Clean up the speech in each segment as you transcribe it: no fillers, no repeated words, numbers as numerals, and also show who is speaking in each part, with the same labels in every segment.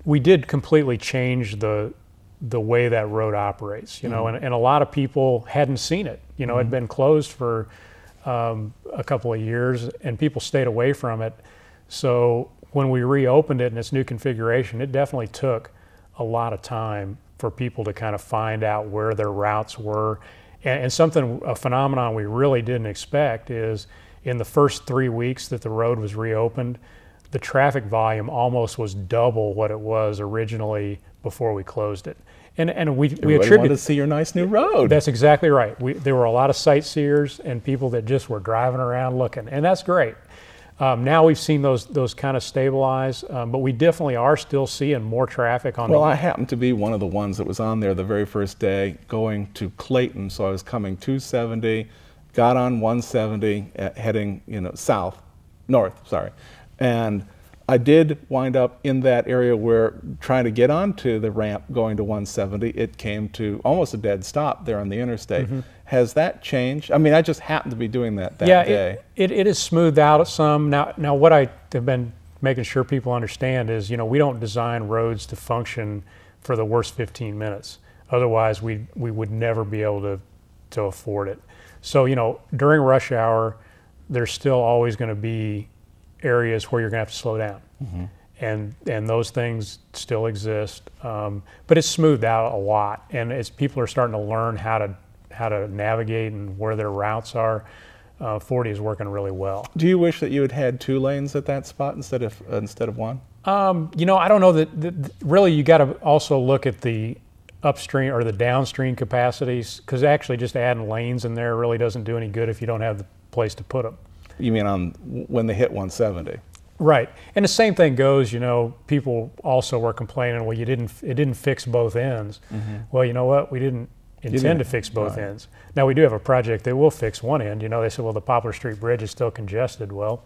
Speaker 1: we did completely change the way that road operates, you know, and a lot of people hadn't seen it. You know, it had been closed for a couple of years, and people stayed away from it. So when we reopened it in its new configuration, it definitely took a lot of time for people to kind of find out where their routes were. And a phenomenon we really didn't expect is in the first 3 weeks that the road was reopened, the traffic volume almost was double what it was originally before we closed it. And we attribute
Speaker 2: to see your nice new road.
Speaker 1: That's exactly right. There were a lot of sightseers and people that just were driving around looking, and that's great. Now we've seen those kind of stabilize, but we definitely are still seeing more traffic on.
Speaker 2: Well, I happened to be one of the ones that was on there the very first day going to Clayton, so I was coming 270, got on 170, heading north, and I did wind up in that area where trying to get onto the ramp going to 170, it came to almost a dead stop there on the interstate. Has that changed? I mean, I just happened to be doing that day.
Speaker 1: Yeah, it is smoothed out some. Now what I have been making sure people understand is, you know, we don't design roads to function for the worst 15 minutes. Otherwise, we would never be able to afford it. So, you know, during rush hour, there's still always going to be areas where you're going to have to slow down. And those things still exist. But it's smoothed out a lot. And as people are starting to learn how to navigate and where their routes are, 40 is working really well.
Speaker 2: Do you wish that you had had 2 lanes at that spot instead of 1?
Speaker 1: You know, I don't know that really you got to also look at the upstream or the downstream capacities, because actually just adding lanes in there really doesn't do any good if you don't have the place to put them.
Speaker 2: You mean on when they hit 170?
Speaker 1: Right, and the same thing goes. You know, people also were complaining, well, it didn't fix both ends. Well, you know what? We didn't intend to fix both ends. Now we do have a project that will fix one end. You know, they said, well, the Poplar Street Bridge is still congested. Well,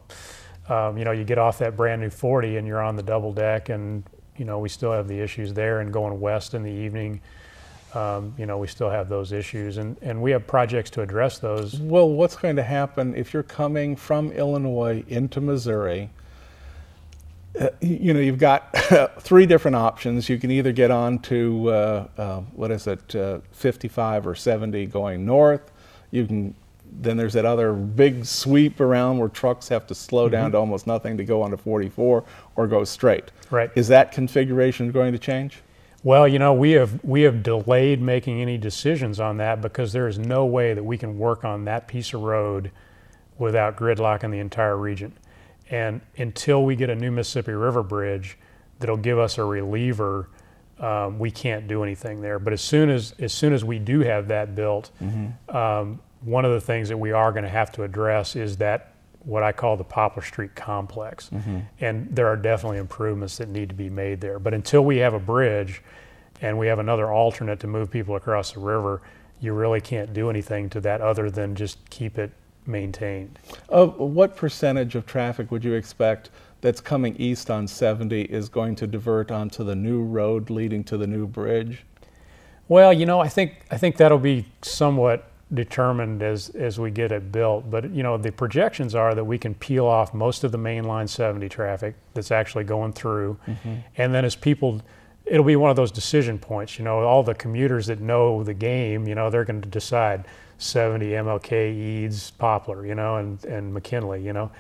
Speaker 1: you know, you get off that brand new 40 and you're on the double deck, and you know, we still have the issues there. And going west in the evening, you know, we still have those issues, and we have projects to address those.
Speaker 2: Well, what's going to happen if you're coming from Illinois into Missouri? You know, you've got 3 different options. You can either get on to, 55 or 70 going north. Then there's that other big sweep around where trucks have to slow down to almost nothing to go onto 44 or go straight.
Speaker 1: Right.
Speaker 2: Is that configuration going to change?
Speaker 1: Well, you know, we have delayed making any decisions on that because there is no way that we can work on that piece of road without gridlocking the entire region. And until we get a new Mississippi River bridge that'll give us a reliever, we can't do anything there. But as soon as we do have that built, one of the things that we are going to have to address is that what I call the Poplar Street complex. And there are definitely improvements that need to be made there. But until we have a bridge and we have another alternate to move people across the river, you really can't do anything to that other than just keep it maintained.
Speaker 2: What percentage of traffic would you expect that's coming east on 70 is going to divert onto the new road leading to the new bridge?
Speaker 1: Well, you know, I think that'll be somewhat determined as we get it built. But you know, the projections are that we can peel off most of the mainline 70 traffic that's actually going through, and then as people, it'll be one of those decision points. You know, all the commuters that know the game, you know, they're going to decide 70, MLK, Eads, Poplar, you know, and McKinley, you know.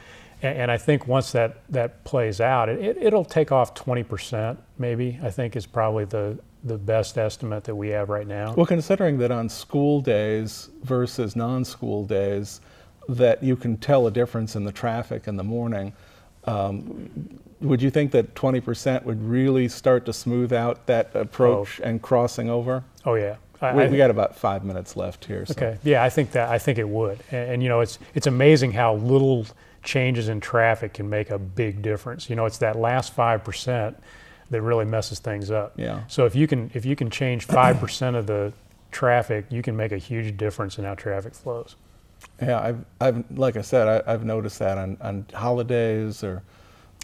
Speaker 1: And I think once that plays out, it'll take off 20% maybe, I think is probably the best estimate that we have right now.
Speaker 2: Well, considering that on school days versus non-school days, that you can tell a difference in the traffic in the morning, would you think that 20% would really start to smooth out that approach and crossing over?
Speaker 1: Oh yeah.
Speaker 2: We got about 5 minutes left here. So.
Speaker 1: Okay. Yeah, I think it would. And you know, it's amazing how little changes in traffic can make a big difference. You know, it's that last 5% that really messes things up.
Speaker 2: Yeah.
Speaker 1: So if you can change 5% of the traffic, you can make a huge difference in how traffic flows.
Speaker 2: Yeah, I've like I said, I've noticed that on holidays or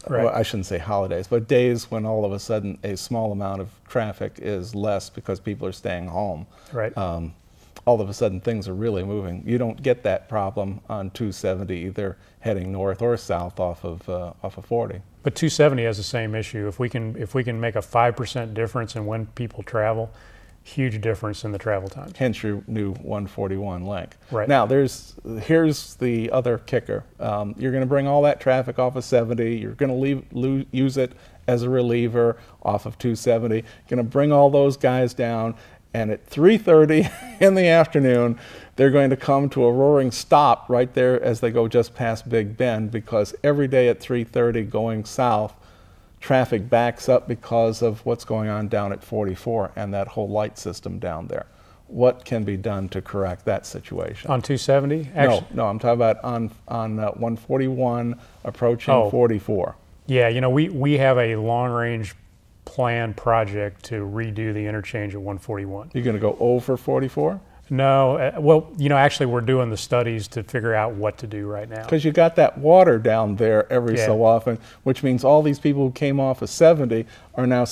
Speaker 2: well, I shouldn't say holidays, but days when all of a sudden a small amount of traffic is less because people are staying home.
Speaker 1: Right.
Speaker 2: All of a sudden things are really moving. You don't get that problem on 270 either heading north or south off of 40.
Speaker 1: But 270 has the same issue. If we can make a 5% difference in when people travel, huge difference in the travel times.
Speaker 2: Hence your new 141 link.
Speaker 1: Right.
Speaker 2: Now, here's the other kicker. You're going to bring all that traffic off of 70. You're going to use it as a reliever off of 270. You're going to bring all those guys down, and at 3:30 in the afternoon, they're going to come to a roaring stop right there as they go just past Big Bend, because every day at 3:30 going south, traffic backs up because of what's going on down at 44 and that whole light system down there. What can be done to correct that situation?
Speaker 1: On 270?
Speaker 2: No, I'm talking about on 141 approaching 44.
Speaker 1: Yeah, you know, we have a long-range plan project to redo the interchange at 141.
Speaker 2: You're going to go over 44?
Speaker 1: No, well, you know, actually we're doing the studies to figure out what to do right now.
Speaker 2: Because you got that water down there every so often, which means all these people who came off of 70 are now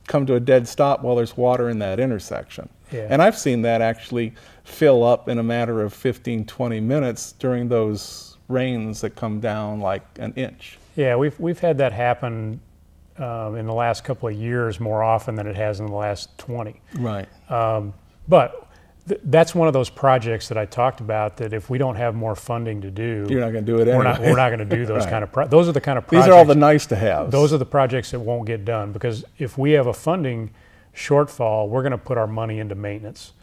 Speaker 2: come to a dead stop while there's water in that intersection.
Speaker 1: Yeah.
Speaker 2: And I've seen that actually fill up in a matter of 15, 20 minutes during those rains that come down like an inch.
Speaker 1: Yeah, we've had that happen in the last couple of years more often than it has in the last 20.
Speaker 2: Right.
Speaker 1: But that's one of those projects that I talked about, that if we don't have more funding to do,
Speaker 2: you're not going to do it anyway.
Speaker 1: We're not going to do those
Speaker 2: right.
Speaker 1: kind of those are the kind of projects.
Speaker 2: These are all the nice to have.
Speaker 1: Those are the projects that won't get done, because if we have a funding shortfall, we're going to put our money into maintenance,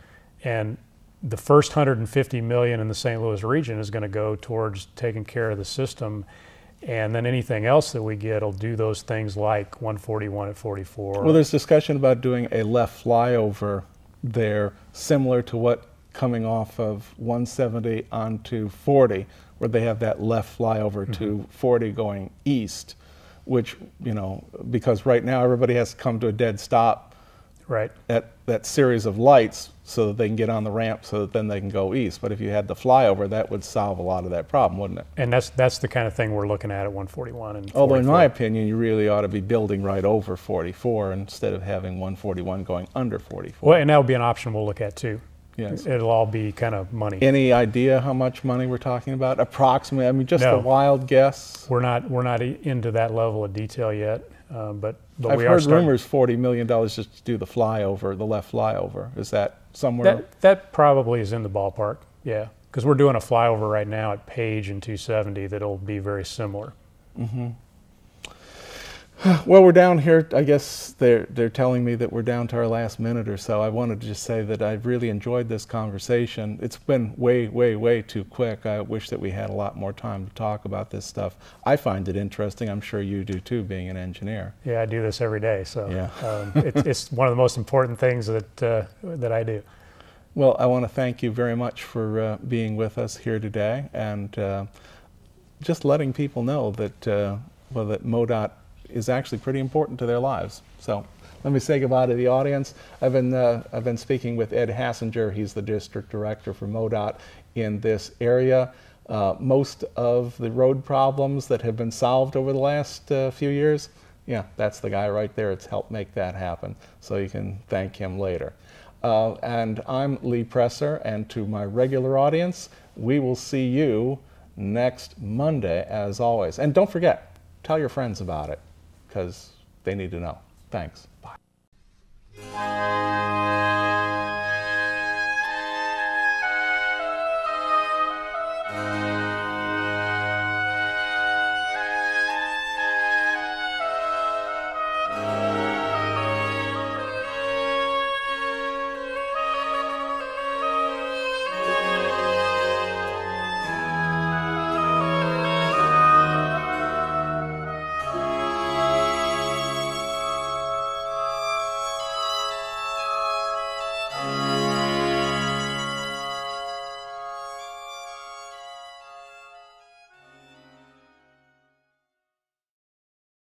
Speaker 1: and the first $150 million in the St. Louis region is going to go towards taking care of the system, and then anything else that we get will do those things like 141 at 44.
Speaker 2: Well, there's discussion about doing a left flyover there, similar to what coming off of 170 onto 40, where they have that left flyover to 40 going east, which, you know, because right now everybody has to come to a dead stop
Speaker 1: right
Speaker 2: at that series of lights so that they can get on the ramp, so that then they can go east. But if you had the flyover, that would solve a lot of that problem, wouldn't it?
Speaker 1: And that's the kind of thing we're looking at 141 and 44.
Speaker 2: Although in my opinion, you really ought to be building right over 44 instead of having 141 going under 44.
Speaker 1: Well, and that would be an option we'll look at too.
Speaker 2: Yes.
Speaker 1: It'll all be kind of money.
Speaker 2: Any idea how much money we're talking about? Approximately, I mean, just
Speaker 1: No.
Speaker 2: a wild guess.
Speaker 1: We're not into that level of detail yet, but
Speaker 2: I've
Speaker 1: we are
Speaker 2: heard
Speaker 1: starting.
Speaker 2: rumors $40 million just to do the flyover, the left flyover. Is that somewhere?
Speaker 1: That probably is in the ballpark, yeah. Because we're doing a flyover right now at Page and 270 that'll be very similar.
Speaker 2: Mm-hmm. Well, we're down here. I guess they're telling me that we're down to our last minute or so. I wanted to just say that I've really enjoyed this conversation. It's been way, way, way too quick. I wish that we had a lot more time to talk about this stuff. I find it interesting. I'm sure you do too, being an engineer.
Speaker 1: Yeah, I do this every day, so
Speaker 2: yeah.
Speaker 1: it's one of the most important things that I do.
Speaker 2: Well, I want to thank you very much for being with us here today, and just letting people know that that MoDOT is actually pretty important to their lives. So let me say goodbye to the audience. I've been speaking with Ed Hassinger. He's the district director for MoDOT in this area. Most of the road problems that have been solved over the last few years, yeah, that's the guy right there. It's helped make that happen. So you can thank him later. And I'm Lee Presser, and to my regular audience, we will see you next Monday as always. And don't forget, tell your friends about it, because they need to know. Thanks. Bye.